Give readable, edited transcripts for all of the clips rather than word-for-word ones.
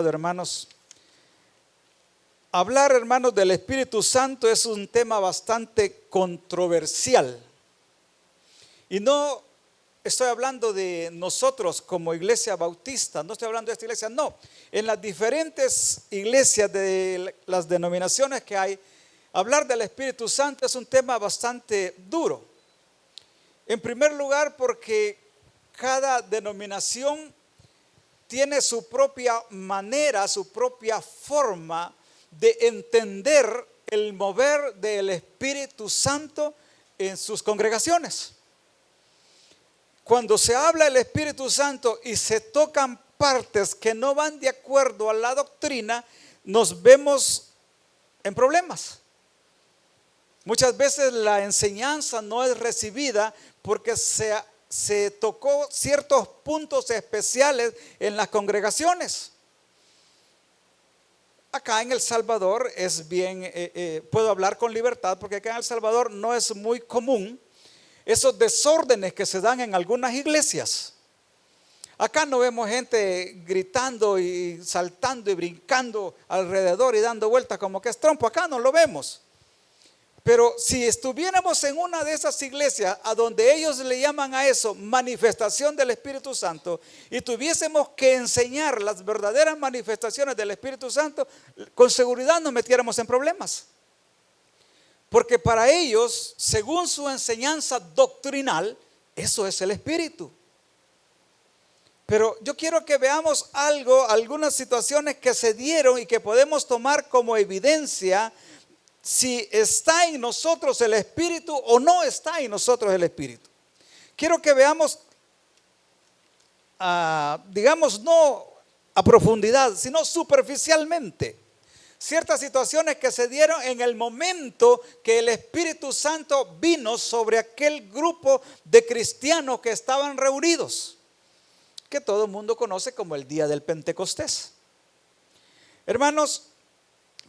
Hermanos, hablar, hermanos, del Espíritu Santo es un tema bastante controversial. Y no estoy hablando de nosotros como iglesia bautista, no estoy hablando de esta iglesia, no. En las diferentes iglesias de las denominaciones que hay, hablar del Espíritu Santo es un tema bastante duro. En primer lugar, porque cada denominación tiene su propia manera, su propia forma de entender el mover del Espíritu Santo en sus congregaciones. Cuando se habla del Espíritu Santo y se tocan partes que no van de acuerdo a la doctrina, nos vemos en problemas. Muchas veces la enseñanza no es recibida porque se tocó ciertos puntos especiales en las congregaciones. Acá en El Salvador es bien, puedo hablar con libertad porque acá en El Salvador no es muy común esos desórdenes que se dan en algunas iglesias. Acá no vemos gente gritando y saltando y brincando alrededor y dando vueltas como que es trompo. Acá no lo vemos. Pero si estuviéramos en una de esas iglesias a donde ellos le llaman a eso manifestación del Espíritu Santo y tuviésemos que enseñar las verdaderas manifestaciones del Espíritu Santo, con seguridad nos metiéramos en problemas. Porque para ellos, según su enseñanza doctrinal, eso es el Espíritu. Pero yo quiero que veamos algunas situaciones que se dieron y que podemos tomar como evidencia si está en nosotros el Espíritu o no está en nosotros el Espíritu. Quiero que veamos, digamos, no a profundidad, sino superficialmente, ciertas situaciones que se dieron en el momento que el Espíritu Santo vino sobre aquel grupo de cristianos que estaban reunidos, que todo el mundo conoce como el día del Pentecostés. Hermanos,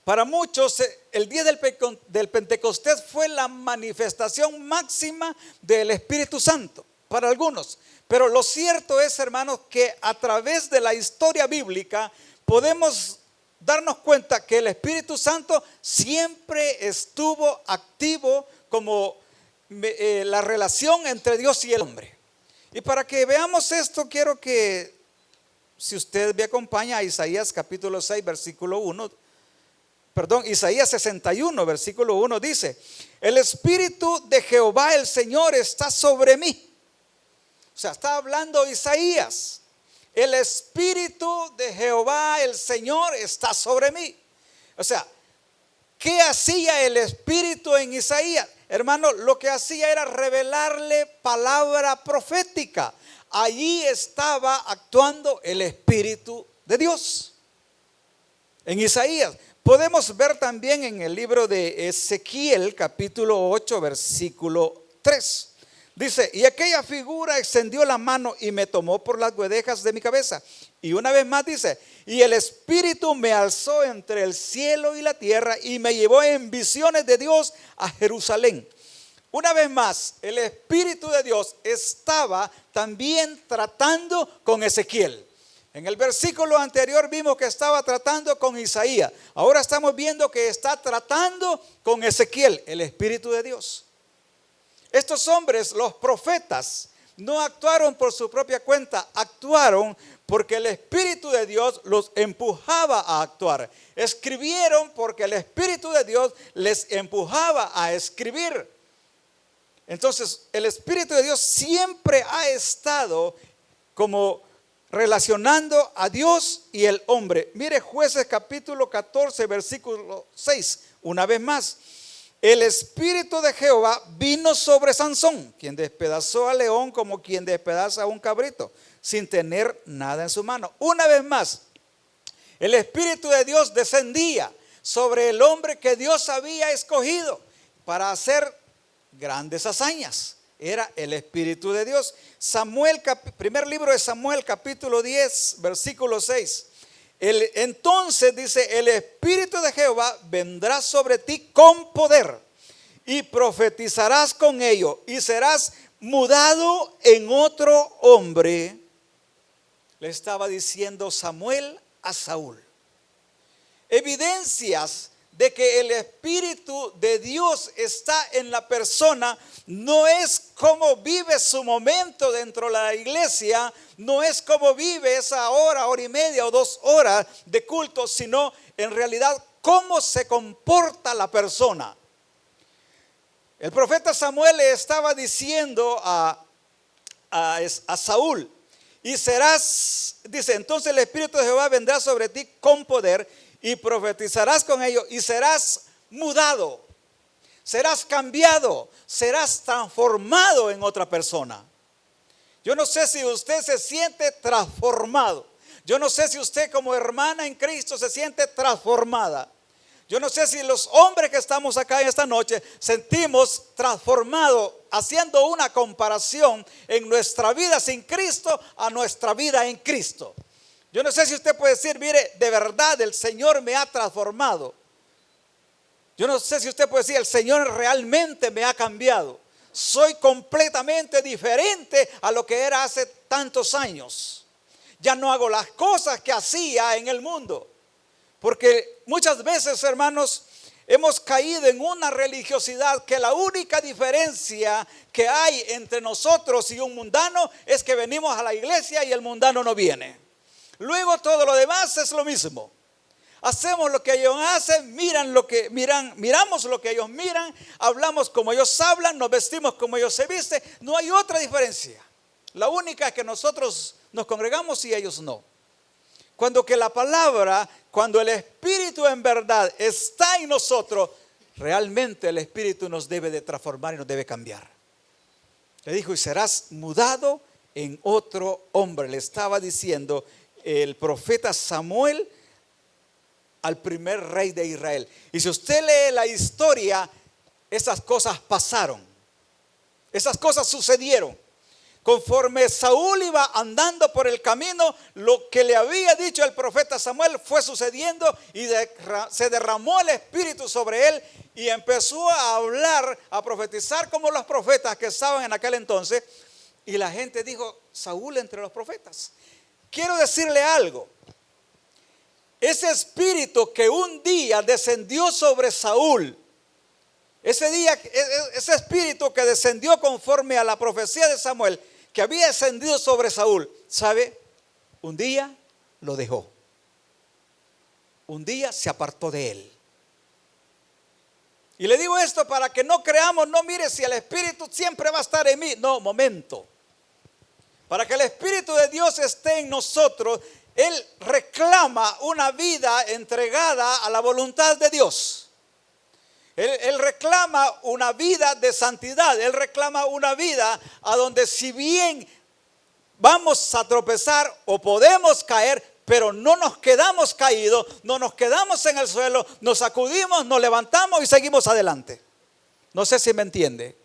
para muchos el día del Pentecostés fue la manifestación máxima del Espíritu Santo, para algunos. Pero lo cierto es, hermanos, que a través de la historia bíblica podemos darnos cuenta que el Espíritu Santo siempre estuvo activo como la relación entre Dios y el hombre. Y para que veamos esto, quiero que, si usted me acompaña a Isaías capítulo 6, versículo 1, Isaías 61, versículo 1 dice: el Espíritu de Jehová el Señor está sobre mí. O sea, está hablando Isaías. El Espíritu de Jehová el Señor está sobre mí. O sea, ¿qué hacía el Espíritu en Isaías? Hermano, lo que hacía era revelarle palabra profética. Allí estaba actuando el Espíritu de Dios en Isaías. Podemos ver también en el libro de Ezequiel capítulo 8 versículo 3. Dice: y aquella figura extendió la mano y me tomó por las guedejas de mi cabeza. Y una vez más dice: y el Espíritu me alzó entre el cielo y la tierra y me llevó en visiones de Dios a Jerusalén. Una vez más, el Espíritu de Dios estaba también tratando con Ezequiel. En el versículo anterior vimos que estaba tratando con Isaías. Ahora estamos viendo que está tratando con Ezequiel, el Espíritu de Dios. Estos hombres, los profetas, no actuaron por su propia cuenta, actuaron porque el Espíritu de Dios los empujaba a actuar. Escribieron porque el Espíritu de Dios les empujaba a escribir. Entonces, el Espíritu de Dios siempre ha estado como relacionando a Dios y el hombre. Mire Jueces capítulo 14 versículo 6. Una vez más: el Espíritu de Jehová vino sobre Sansón, quien despedazó al león como quien despedaza a un cabrito, sin tener nada en su mano. Una vez más, el Espíritu de Dios descendía sobre el hombre que Dios había escogido para hacer grandes hazañas. Era el Espíritu de Dios. Primer libro de Samuel capítulo 10 versículo 6. Entonces dice: el Espíritu de Jehová vendrá sobre ti con poder y profetizarás con ello y serás mudado en otro hombre. Le estaba diciendo Samuel a Saúl. Evidencias de que el Espíritu de Dios está en la persona no es cómo vive su momento dentro de la iglesia, no es cómo vive esa hora, hora y media o 2 horas de culto, sino en realidad cómo se comporta la persona. El profeta Samuel le estaba diciendo a Saúl, y serás, dice, entonces el Espíritu de Jehová vendrá sobre ti con poder y profetizarás con ellos y serás mudado, serás cambiado, serás transformado en otra persona. Yo no sé si usted se siente transformado. Yo no sé si usted como hermana en Cristo se siente transformada. Yo no sé si los hombres que estamos acá en esta noche sentimos transformados, haciendo una comparación en nuestra vida sin Cristo a nuestra vida en Cristo. Yo no sé si usted puede decir, mire, de verdad el Señor me ha transformado. Yo no sé si usted puede decir, el Señor realmente me ha cambiado. Soy completamente diferente a lo que era hace tantos años. Ya no hago las cosas que hacía en el mundo. Porque muchas veces, hermanos, hemos caído en una religiosidad que la única diferencia que hay entre nosotros y un mundano es que venimos a la iglesia y el mundano no viene. Luego todo lo demás es lo mismo. Hacemos lo que ellos hacen, miramos lo que ellos miran, hablamos como ellos hablan, nos vestimos como ellos se visten. No hay otra diferencia. La única es que nosotros nos congregamos y ellos no. Cuando que la palabra, cuando el Espíritu en verdad está en nosotros, realmente el Espíritu nos debe de transformar y nos debe cambiar. Le dijo, y serás mudado en otro hombre. Le estaba diciendo el profeta Samuel al primer rey de Israel. Y si usted lee la historia, esas cosas pasaron. Esas cosas sucedieron. Conforme Saúl iba andando por el camino, lo que le había dicho el profeta Samuel fue sucediendo y se derramó el Espíritu sobre él y empezó a hablar, a profetizar como los profetas que estaban en aquel entonces. Y la gente dijo, Saúl entre los profetas. Quiero decirle algo. Ese espíritu que un día descendió sobre Saúl, ese espíritu que descendió conforme a la profecía de Samuel, que había descendido sobre Saúl, ¿sabe? Un día lo dejó. Un día se apartó de él. Y le digo esto para que no creamos, no mire si el Espíritu siempre va a estar en mí. No, momento. Para que el Espíritu de Dios esté en nosotros, Él reclama una vida entregada a la voluntad de Dios. Él reclama una vida de santidad. Él reclama una vida a donde si bien vamos a tropezar o podemos caer, pero no nos quedamos caídos, no nos quedamos en el suelo, nos sacudimos, nos levantamos y seguimos adelante. No sé si me entiende.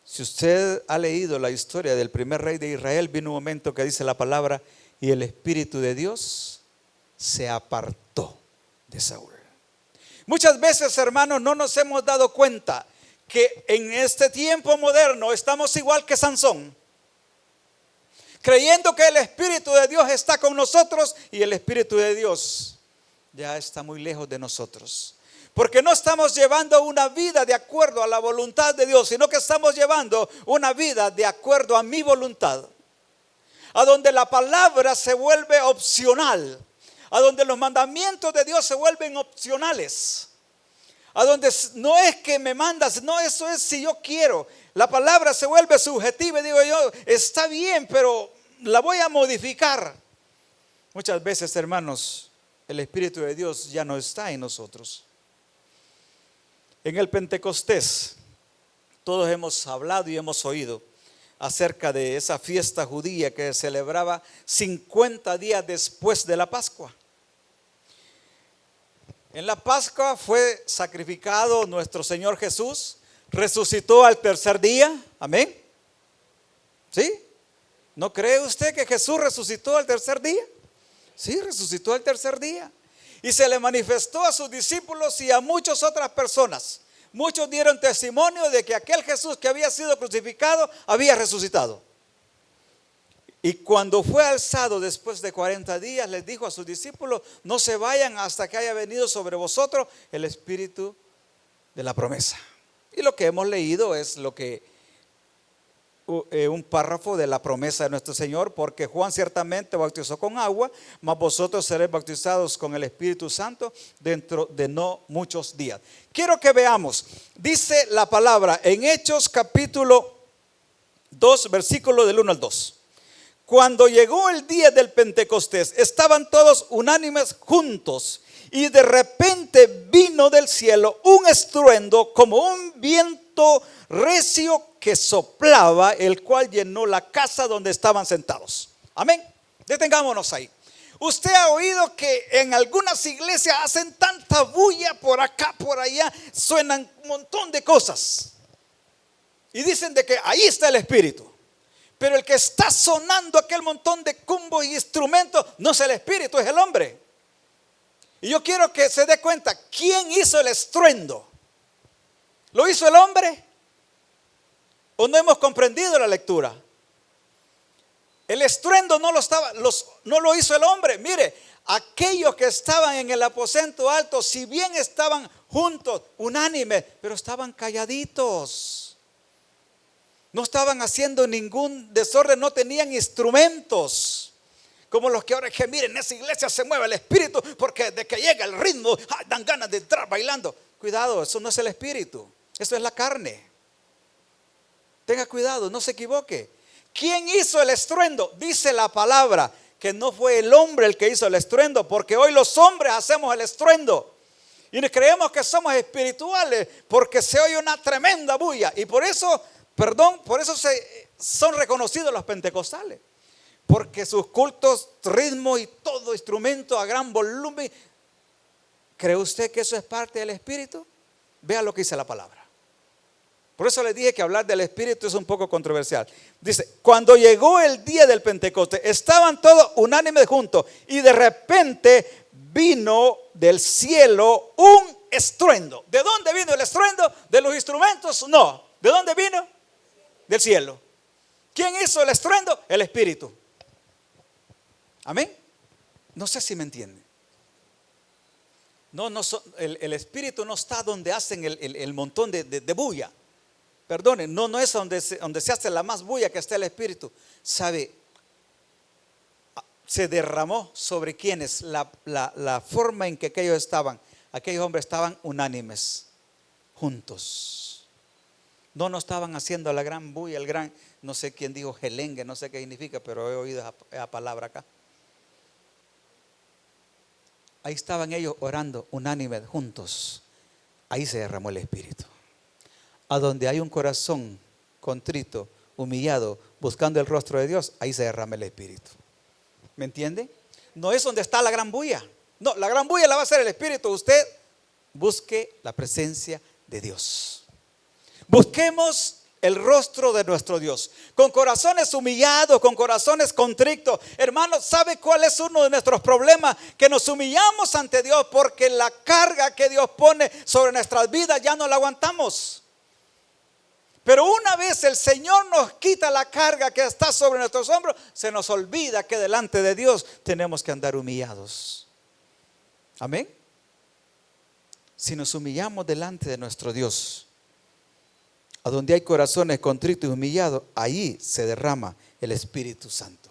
Si usted ha leído la historia del primer rey de Israel, vino un momento que dice la palabra, y el Espíritu de Dios se apartó de Saúl. Muchas veces, hermanos, no nos hemos dado cuenta que en este tiempo moderno estamos igual que Sansón, creyendo que el Espíritu de Dios está con nosotros y el Espíritu de Dios ya está muy lejos de nosotros. Porque no estamos llevando una vida de acuerdo a la voluntad de Dios, sino que estamos llevando una vida de acuerdo a mi voluntad. A donde la palabra se vuelve opcional. A donde los mandamientos de Dios se vuelven opcionales. A donde no es que me mandas, no, eso es si yo quiero. La palabra se vuelve subjetiva y digo yo, está bien, pero la voy a modificar. Muchas veces, hermanos, el Espíritu de Dios ya no está en nosotros. En el Pentecostés, todos hemos hablado y hemos oído acerca de esa fiesta judía que se celebraba 50 días después de la Pascua. En la Pascua fue sacrificado nuestro Señor Jesús, resucitó al tercer día, amén. ¿Sí? ¿No cree usted que Jesús resucitó al tercer día? Sí, resucitó al tercer día. Y se le manifestó a sus discípulos y a muchas otras personas. Muchos dieron testimonio de que aquel Jesús que había sido crucificado había resucitado. Y cuando fue alzado después de 40 días, les dijo a sus discípulos: no se vayan hasta que haya venido sobre vosotros el Espíritu de la promesa. Y lo que hemos leído es lo que un párrafo de la promesa de nuestro Señor, porque Juan ciertamente bautizó con agua, mas vosotros seréis bautizados con el Espíritu Santo dentro de no muchos días. Quiero que veamos, dice la palabra en Hechos capítulo 2, versículo del 1 al 2. Cuando llegó el día del Pentecostés, estaban todos unánimes juntos, y de repente vino del cielo un estruendo como un viento recio que soplaba, el cual llenó la casa donde estaban sentados. Amén. Detengámonos ahí. Usted ha oído que en algunas iglesias hacen tanta bulla por acá, por allá, suenan un montón de cosas y dicen de que ahí está el Espíritu. Pero el que está sonando aquel montón de cumbos y instrumentos no es el Espíritu, es el hombre. Y yo quiero que se dé cuenta, ¿quién hizo el estruendo? ¿Lo hizo el hombre? ¿O no hemos comprendido la lectura? El estruendo no lo hizo el hombre. Mire, aquellos que estaban en el aposento alto, si bien estaban juntos, unánimes, pero estaban calladitos. No estaban haciendo ningún desorden, no tenían instrumentos como los que ahora que miren, en esa iglesia se mueve el Espíritu, porque de que llega el ritmo, dan ganas de entrar bailando. Cuidado, eso no es el Espíritu, eso es la carne. Tenga cuidado, no se equivoque. ¿Quién hizo el estruendo? Dice la palabra que no fue el hombre el que hizo el estruendo, porque hoy los hombres hacemos el estruendo y creemos que somos espirituales porque se oye una tremenda bulla. Y por eso son reconocidos los pentecostales, porque sus cultos, ritmo y todo instrumento a gran volumen. ¿Cree usted que eso es parte del Espíritu? Vea lo que dice la palabra. Por eso les dije que hablar del Espíritu es un poco controversial. Dice, cuando llegó el día del Pentecostés, estaban todos unánimes juntos, y de repente vino del cielo un estruendo. ¿De dónde vino el estruendo? ¿De los instrumentos? No. ¿De dónde vino? Del cielo. ¿Quién hizo el estruendo? El Espíritu. Amén. No sé si me entienden. El Espíritu no está donde hacen el montón de bulla. Perdone, no es donde se hace la más bulla que está el Espíritu. ¿Sabe? Se derramó sobre quienes la forma en que aquellos hombres estaban unánimes, juntos. No estaban haciendo la gran bulla, el gran, no sé quién dijo gelengue, no sé qué significa, pero he oído esa palabra acá. Ahí estaban ellos orando unánimes, juntos. Ahí se derramó el Espíritu. A donde hay un corazón contrito, humillado, buscando el rostro de Dios, ahí se derrama el Espíritu. ¿Me entiende? No es donde está la gran bulla. No, la gran bulla la va a hacer el Espíritu. Usted busque la presencia de Dios. Busquemos el rostro de nuestro Dios, con corazones humillados, con corazones contritos. Hermanos, ¿sabe cuál es uno de nuestros problemas? Que nos humillamos ante Dios porque la carga que Dios pone sobre nuestras vidas ya no la aguantamos. Pero una vez el Señor nos quita la carga que está sobre nuestros hombros, se nos olvida que delante de Dios tenemos que andar humillados. Amén. Si nos humillamos delante de nuestro Dios, a donde hay corazones contritos y humillados, ahí se derrama el Espíritu Santo.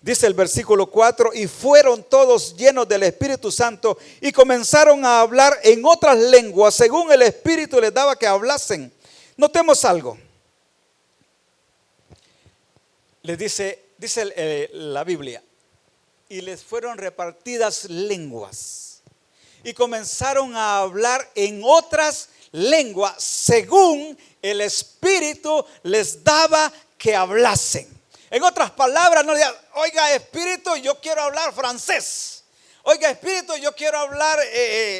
Dice el versículo 4: y fueron todos llenos del Espíritu Santo y comenzaron a hablar en otras lenguas según el Espíritu les daba que hablasen. Notemos algo. Les dice la Biblia: y les fueron repartidas lenguas y comenzaron a hablar en otras lenguas según el Espíritu les daba que hablasen. En otras palabras, no le digan: oiga Espíritu, yo quiero hablar francés. Oiga Espíritu, yo quiero hablar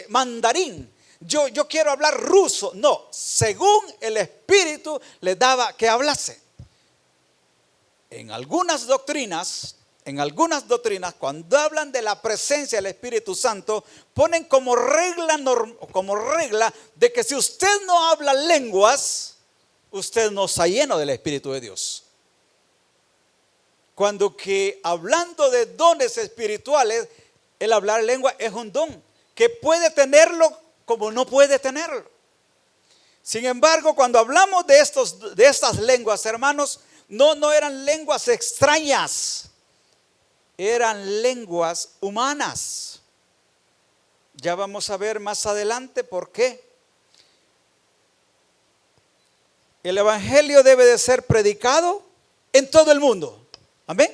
mandarín. Yo quiero hablar ruso. No, según el Espíritu les daba que hablase. En algunas doctrinas, cuando hablan de la presencia del Espíritu Santo, ponen como regla de que si usted no habla lenguas, usted no está lleno del Espíritu de Dios. Cuando que hablando de dones espirituales, el hablar lengua es un don que puede tenerlo como no puede tenerlo. Sin embargo, cuando hablamos de estas lenguas, hermanos, no eran lenguas extrañas, eran lenguas humanas. Ya vamos a ver más adelante por qué. El evangelio debe de ser predicado en todo el mundo. Amén.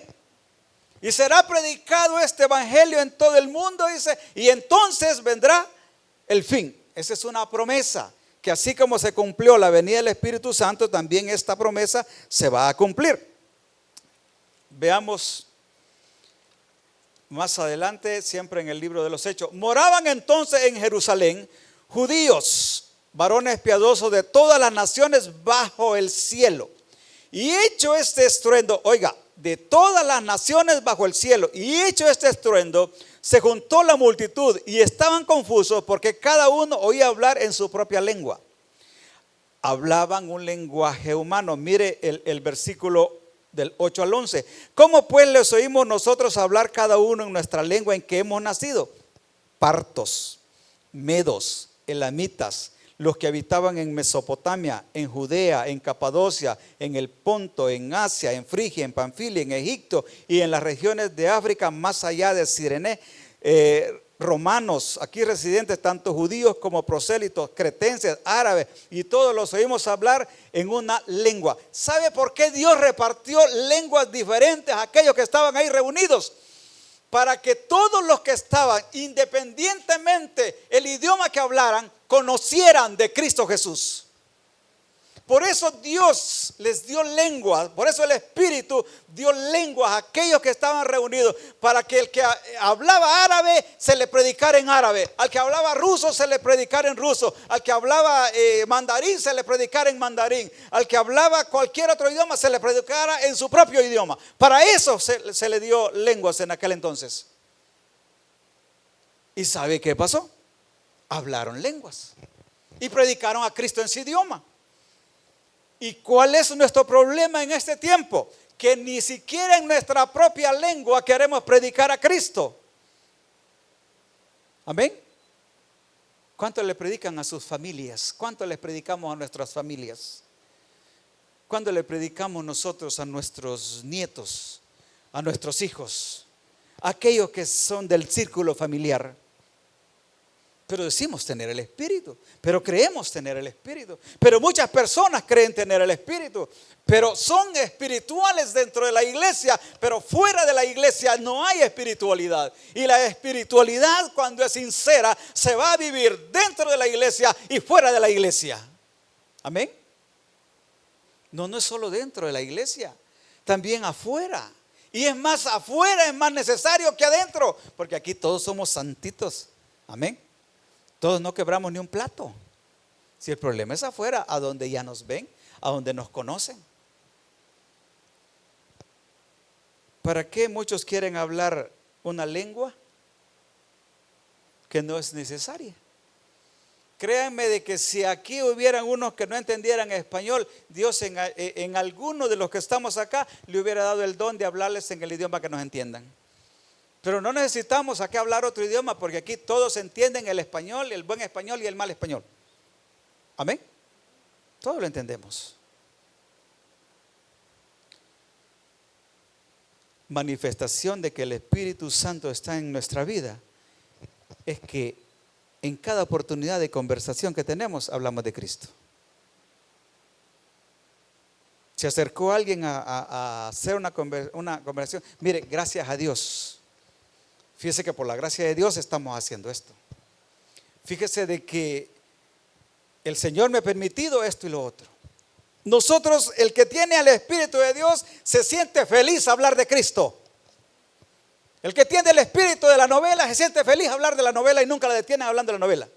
Y será predicado este evangelio en todo el mundo, dice, y entonces vendrá el fin. Esa es una promesa, que así como se cumplió la venida del Espíritu Santo, también esta promesa se va a cumplir. Veamos más adelante, siempre en el libro de los Hechos. Moraban entonces en Jerusalén judíos, varones piadosos de todas las naciones bajo el cielo. Y hecho este estruendo, oiga, de todas las naciones bajo el cielo, y hecho este estruendo, se juntó la multitud y estaban confusos porque cada uno oía hablar en su propia lengua. Hablaban un lenguaje humano. Mire el versículo del 8 al 11. ¿Cómo pues les oímos nosotros hablar cada uno en nuestra lengua en que hemos nacido? Partos, medos, elamitas, los que habitaban en Mesopotamia, en Judea, en Capadocia, en el Ponto, en Asia, en Frigia, en Panfilia, en Egipto y en las regiones de África más allá de Cirene, romanos, aquí residentes, tanto judíos como prosélitos, cretenses, árabes, y todos los oímos hablar en una lengua. ¿Sabe por qué Dios repartió lenguas diferentes a aquellos que estaban ahí reunidos? Para que todos los que estaban, independientemente el idioma que hablaran, conocieran de Cristo Jesús. Por eso Dios les dio lenguas, por eso el Espíritu dio lenguas a aquellos que estaban reunidos, para que el que hablaba árabe se le predicara en árabe, al que hablaba ruso se le predicara en ruso, al que hablaba mandarín se le predicara en mandarín, al que hablaba cualquier otro idioma se le predicara en su propio idioma. Para eso se le dio lenguas en aquel entonces. ¿Y sabe qué pasó? Hablaron lenguas y predicaron a Cristo en su idioma. ¿Y cuál es nuestro problema en este tiempo? Que ni siquiera en nuestra propia lengua queremos predicar a Cristo. Amén. ¿Cuánto le predican a sus familias? ¿Cuánto les predicamos a nuestras familias? ¿Cuánto le predicamos nosotros a nuestros nietos, a nuestros hijos, a aquellos que son del círculo familiar? Pero decimos tener el Espíritu, pero creemos tener el Espíritu. Pero muchas personas creen tener el Espíritu, pero son espirituales dentro de la iglesia, pero fuera de la iglesia no hay espiritualidad. Y la espiritualidad, cuando es sincera, se va a vivir dentro de la iglesia y fuera de la iglesia. Amén. No es solo dentro de la iglesia, también afuera. Y es más, afuera es más necesario que adentro, porque aquí todos somos santitos. Amén. Todos no quebramos ni un plato. Si el problema es afuera, a donde ya nos ven, a donde nos conocen. ¿Para qué muchos quieren hablar una lengua que no es necesaria? Créanme de que si aquí hubieran unos que no entendieran español, Dios en alguno de los que estamos acá le hubiera dado el don de hablarles en el idioma que nos entiendan. Pero no necesitamos aquí hablar otro idioma, porque aquí todos entienden el español, el buen español y el mal español. Amén. Todos lo entendemos. Manifestación de que el Espíritu Santo está en nuestra vida es que en cada oportunidad de conversación que tenemos hablamos de Cristo. Se acercó alguien a hacer una conversación. Mire, gracias a Dios. Fíjese que por la gracia de Dios estamos haciendo esto. Fíjese de que el Señor me ha permitido esto y lo otro. Nosotros, el que tiene al Espíritu de Dios, se siente feliz hablar de Cristo. El que tiene el espíritu de la novela se siente feliz hablar de la novela y nunca la detiene hablando de la novela.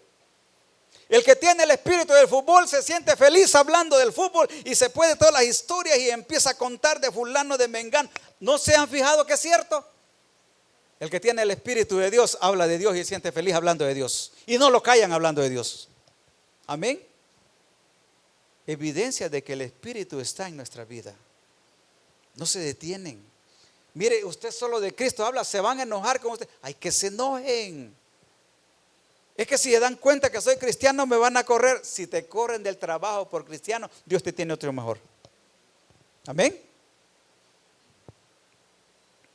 El que tiene el espíritu del fútbol se siente feliz hablando del fútbol y se puede todas las historias y empieza a contar de fulano, de mengán. ¿No se han fijado que es cierto? El que tiene el Espíritu de Dios habla de Dios y se siente feliz hablando de Dios. Y no lo callan hablando de Dios. Amén. Evidencia de que el Espíritu está en nuestra vida. No se detienen. Mire, usted solo de Cristo habla, se van a enojar con usted. Ay, que se enojen. Es que si se dan cuenta que soy cristiano me van a correr. Si te corren del trabajo por cristiano, Dios te tiene otro mejor. Amén.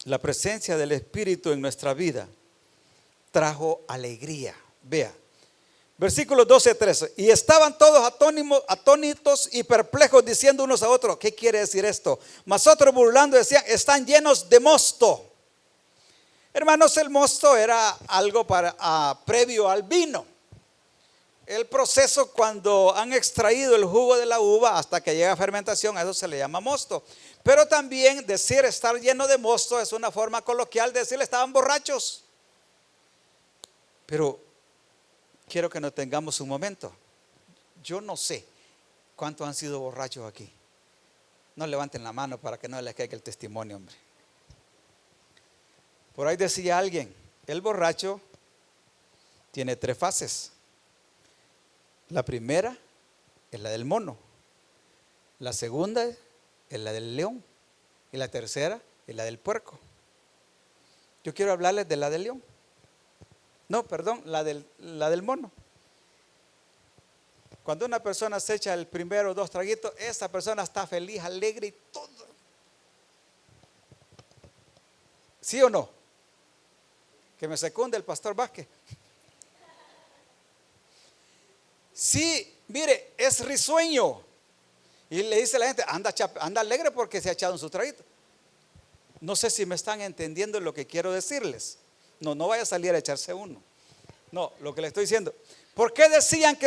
La presencia del Espíritu en nuestra vida trajo alegría. Vea, versículos 12-13. Y estaban todos atónitos y perplejos, diciendo unos a otros: ¿qué quiere decir esto? Mas otros, burlando, decían: están llenos de mosto. Hermanos, el mosto era algo previo al vino. El proceso cuando han extraído el jugo de la uva hasta que llega a fermentación, a eso se le llama mosto. Pero también decir estar lleno de mosto es una forma coloquial de decirle estaban borrachos. Pero quiero que nos tengamos un momento. Yo no sé cuántos han sido borrachos aquí. No levanten la mano para que no les caiga el testimonio, hombre. Por ahí decía alguien: el borracho tiene 3 fases. La primera es la del mono, la segunda es la del león y la tercera es la del puerco. Yo quiero hablarles de la del león. No, perdón, la del mono. Cuando una persona se echa el primero o 2 traguitos, esa persona está feliz, alegre y todo. ¿Sí o no? Que me secunde el pastor Vázquez. Sí, mire, es risueño. Y le dice a la gente: anda alegre porque se ha echado en su traguito. No sé si me están entendiendo lo que quiero decirles. No vaya a salir a echarse uno. No, lo que le estoy diciendo. ¿Por qué decían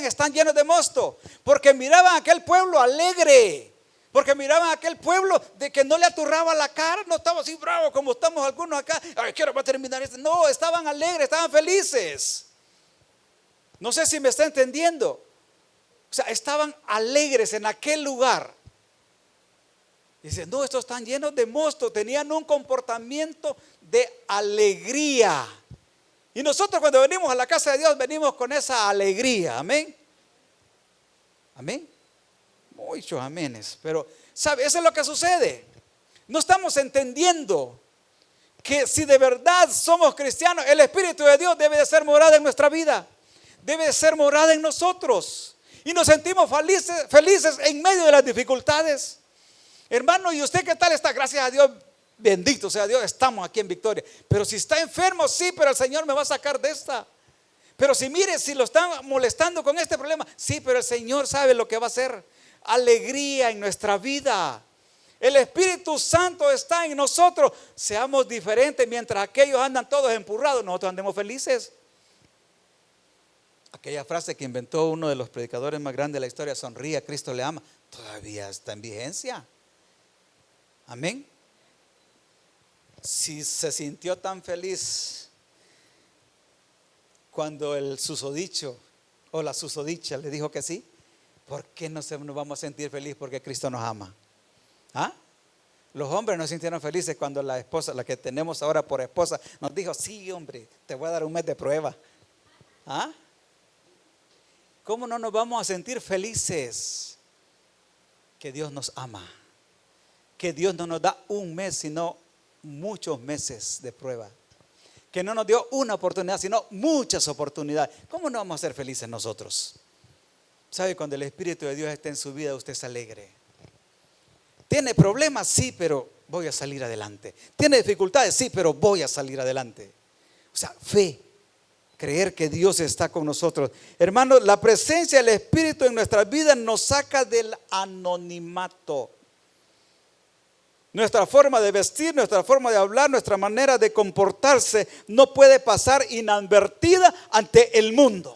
están llenos de mosto? Porque miraban a aquel pueblo alegre. Porque miraban a aquel pueblo de que no le aturraba la cara. No estaba así bravo como estamos algunos acá. Ay, quiero terminar esto. No, estaban alegres, estaban felices. No sé si me está entendiendo. O sea, estaban alegres en aquel lugar. Dice: no, estos están llenos de mosto. Tenían un comportamiento de alegría. Y nosotros cuando venimos a la casa de Dios, venimos con esa alegría. Amén. Amén. Muchos amenes. Pero, ¿sabe? Eso es lo que sucede. No estamos entendiendo que si de verdad somos cristianos, el Espíritu de Dios debe de ser morada en nuestra vida. Debe de ser morada en nosotros. Y nos sentimos felices en medio de las dificultades. Hermano, ¿y usted qué tal está? Gracias a Dios, bendito sea Dios, estamos aquí en victoria. Pero si está enfermo, sí, pero el Señor me va a sacar de esta. Pero si mire, si lo están molestando con este problema, sí, pero el Señor sabe lo que va a hacer. Alegría en nuestra vida. El Espíritu Santo está en nosotros. Seamos diferentes. Mientras aquellos andan todos empurrados, nosotros andemos felices. Aquella frase que inventó uno de los predicadores más grandes de la historia: sonría, Cristo le ama, todavía está en vigencia. Amén. Si se sintió tan feliz cuando el susodicho o la susodicha le dijo que sí, ¿por qué no nos vamos a sentir felices porque Cristo nos ama? ¿Ah? Los hombres nos sintieron felices cuando la esposa, la que tenemos ahora por esposa, nos dijo: sí, hombre, te voy a dar un mes de prueba. ¿Ah? ¿Cómo no nos vamos a sentir felices? Que Dios nos ama. Que Dios no nos da un mes, sino muchos meses de prueba. Que no nos dio una oportunidad, sino muchas oportunidades. ¿Cómo no vamos a ser felices nosotros? ¿Sabe? Cuando el Espíritu de Dios está en su vida, usted es alegre. ¿Tiene problemas? Sí, pero voy a salir adelante. ¿Tiene dificultades? Sí, pero voy a salir adelante. O sea, fe. Creer que Dios está con nosotros. Hermanos, la presencia del Espíritu en nuestras vidas nos saca del anonimato. Nuestra forma de vestir, nuestra forma de hablar, nuestra manera de comportarse no puede pasar inadvertida ante el mundo.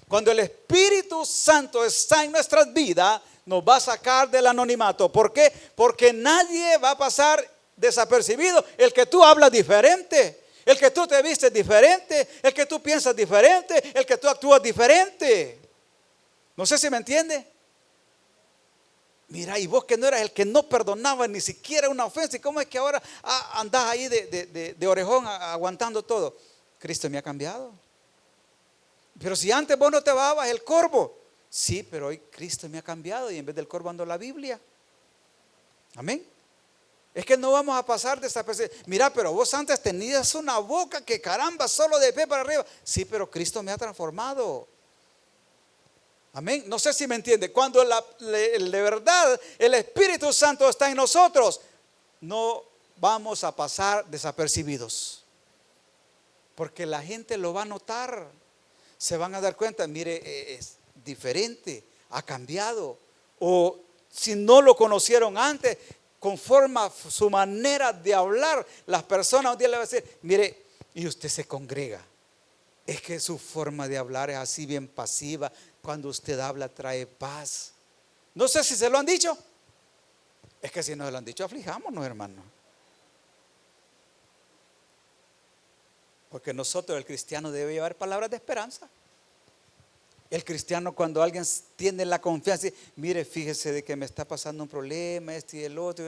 Cuando el Espíritu Santo está en nuestras vidas, nos va a sacar del anonimato. ¿Por qué? Porque nadie va a pasar desapercibido. El que tú hablas diferente, el que tú te vistes diferente, el que tú piensas diferente, el que tú actúas diferente. No sé si me entiende. Mira, y vos que no eras el que no perdonaba ni siquiera una ofensa, ¿y cómo es que ahora andás ahí de orejón aguantando todo? Cristo me ha cambiado. Pero si antes vos no te babas el corvo, sí, pero hoy Cristo me ha cambiado y en vez del corvo ando la Biblia. Amén. Es que no vamos a pasar desapercibidos. Mira, pero vos antes tenías una boca que caramba, solo de pie para arriba. Sí, pero Cristo me ha transformado. Amén. No sé si me entiende. Cuando de verdad el Espíritu Santo está en nosotros, no vamos a pasar desapercibidos. Porque la gente lo va a notar. Se van a dar cuenta, mire, es diferente, ha cambiado. O si no lo conocieron antes, conforme a su manera de hablar, las personas un día le van a decir, mire, y usted se congrega. Es que su forma de hablar es así bien pasiva. Cuando usted habla trae paz. No sé si se lo han dicho. Es que si no se lo han dicho, aflijámonos, hermano. Porque nosotros, el cristiano, debe llevar palabras de esperanza. El cristiano, cuando alguien tiene la confianza, mire, fíjese de que me está pasando un problema, este y el otro,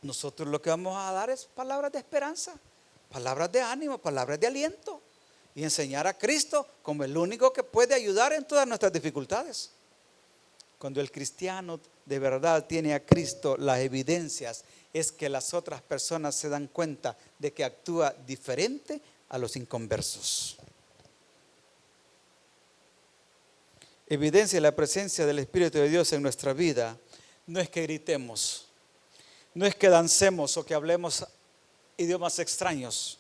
nosotros lo que vamos a dar es palabras de esperanza, palabras de ánimo, palabras de aliento, y enseñar a Cristo como el único que puede ayudar en todas nuestras dificultades. Cuando el cristiano de verdad tiene a Cristo, las evidencias es que las otras personas se dan cuenta de que actúa diferente a los inconversos. Evidencia de la presencia del Espíritu de Dios en nuestra vida no es que gritemos, no es que dancemos o que hablemos idiomas extraños,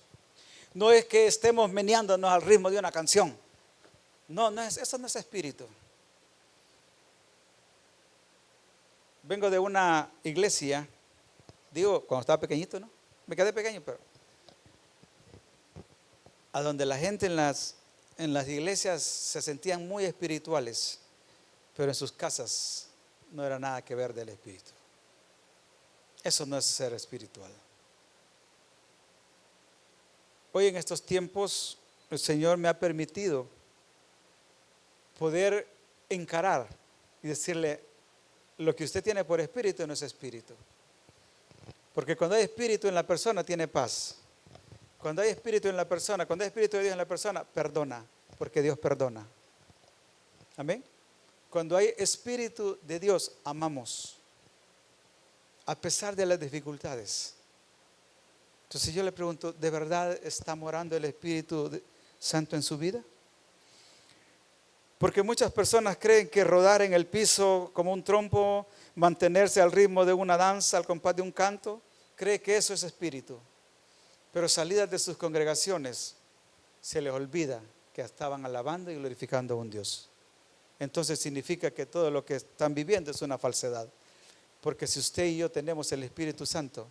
no es que estemos meneándonos al ritmo de una canción. No, eso no es espíritu. Vengo de una iglesia, digo, cuando estaba pequeñito, ¿no? Me quedé pequeño, pero a donde la gente en las iglesias se sentían muy espirituales, pero en sus casas no era nada que ver del espíritu. Eso no es ser espiritual. Hoy en estos tiempos el Señor me ha permitido poder encarar y decirle, lo que usted tiene por espíritu no es espíritu. Porque cuando hay espíritu en la persona tiene paz. Cuando hay espíritu en la persona, cuando hay espíritu de Dios en la persona, perdona, porque Dios perdona. Amén. Cuando hay espíritu de Dios, amamos, a pesar de las dificultades. Entonces yo le pregunto, ¿de verdad está morando el Espíritu Santo en su vida? Porque muchas personas creen que rodar en el piso como un trompo, mantenerse al ritmo de una danza, al compás de un canto, cree que eso es espíritu. Pero salidas de sus congregaciones, se les olvida que estaban alabando y glorificando a un Dios. Entonces significa que todo lo que están viviendo es una falsedad. Porque si usted y yo tenemos el Espíritu Santo,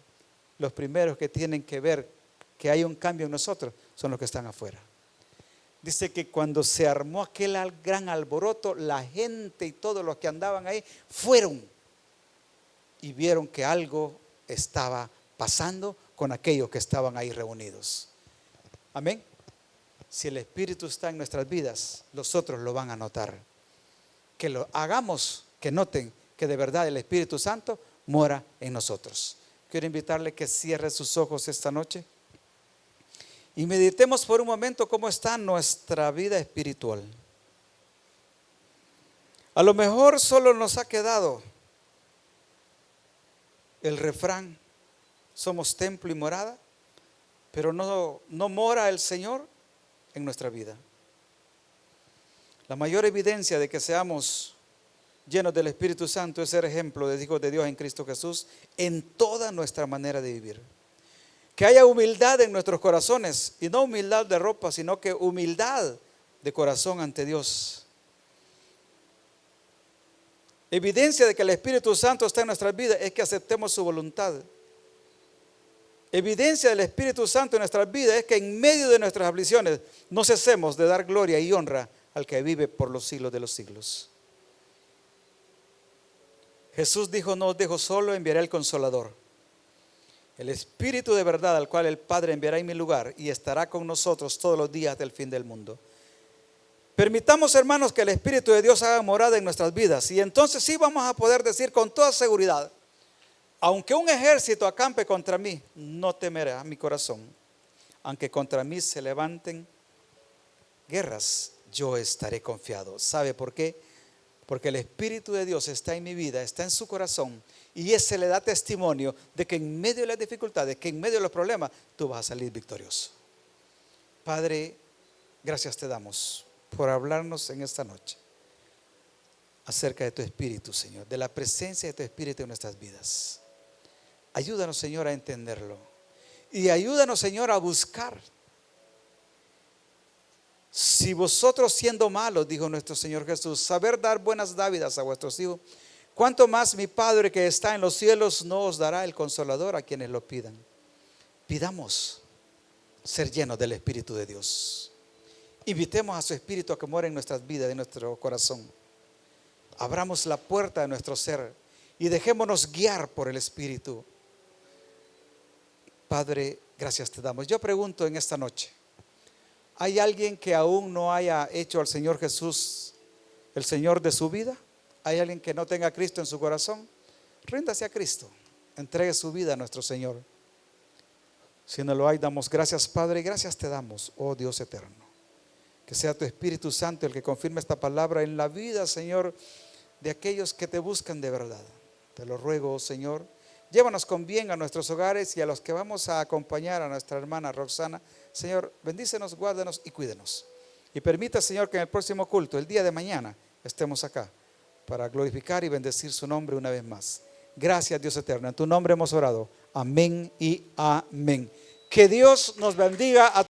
los primeros que tienen que ver que hay un cambio en nosotros son los que están afuera. Dice que cuando se armó aquel gran alboroto, la gente y todos los que andaban ahí fueron y vieron que algo estaba pasando con aquellos que estaban ahí reunidos. Amén. Si el Espíritu está en nuestras vidas, los otros lo van a notar. Que lo hagamos, que noten que de verdad el Espíritu Santo mora en nosotros. Quiero invitarle que cierre sus ojos esta noche y meditemos por un momento cómo está nuestra vida espiritual. A lo mejor solo nos ha quedado el refrán, somos templo y morada, pero no mora el Señor en nuestra vida. La mayor evidencia de que seamos llenos del Espíritu Santo es ser ejemplo de hijos de Dios en Cristo Jesús en toda nuestra manera de vivir. Que haya humildad en nuestros corazones, y no humildad de ropa, sino que humildad de corazón ante Dios. Evidencia de que el Espíritu Santo está en nuestras vidas es que aceptemos su voluntad. Evidencia del Espíritu Santo en nuestras vidas es que en medio de nuestras aflicciones no cesemos de dar gloria y honra al que vive por los siglos de los siglos. Jesús dijo, no os dejo solo, enviaré al Consolador. El Espíritu de verdad al cual el Padre enviará en mi lugar y estará con nosotros todos los días del fin del mundo. Permitamos, hermanos, que el Espíritu de Dios haga morada en nuestras vidas, y entonces sí vamos a poder decir con toda seguridad, aunque un ejército acampe contra mí, no temerá mi corazón. Aunque contra mí se levanten guerras, yo estaré confiado. ¿Sabe por qué? Porque el Espíritu de Dios está en mi vida, está en su corazón, y ese le da testimonio de que en medio de las dificultades, que en medio de los problemas, tú vas a salir victorioso. Padre, gracias te damos por hablarnos en esta noche acerca de tu Espíritu, Señor, de la presencia de tu Espíritu en nuestras vidas. Ayúdanos, Señor, a entenderlo, y ayúdanos, Señor, a buscar. Si vosotros, siendo malos, dijo nuestro Señor Jesús, saber dar buenas dávidas a vuestros hijos, ¿cuánto más mi Padre que está en los cielos no os dará el Consolador a quienes lo pidan? Pidamos ser llenos del Espíritu de Dios. Invitemos a su Espíritu a que more en nuestras vidas, en nuestro corazón. Abramos la puerta de nuestro ser y dejémonos guiar por el Espíritu. Padre, gracias te damos. Yo pregunto en esta noche, ¿hay alguien que aún no haya hecho al Señor Jesús el Señor de su vida? ¿Hay alguien que no tenga a Cristo en su corazón? Ríndase a Cristo, entregue su vida a nuestro Señor. Si no lo hay, damos gracias, Padre, y gracias te damos, oh Dios eterno. Que sea tu Espíritu Santo el que confirme esta palabra en la vida, Señor, de aquellos que te buscan de verdad. Te lo ruego, Señor. Llévanos con bien a nuestros hogares y a los que vamos a acompañar a nuestra hermana Roxana. Señor, bendícenos, guárdanos y cuídenos. Y permita, Señor, que en el próximo culto, el día de mañana, estemos acá para glorificar y bendecir su nombre una vez más. Gracias, Dios eterno. En tu nombre hemos orado. Amén y amén. Que Dios nos bendiga a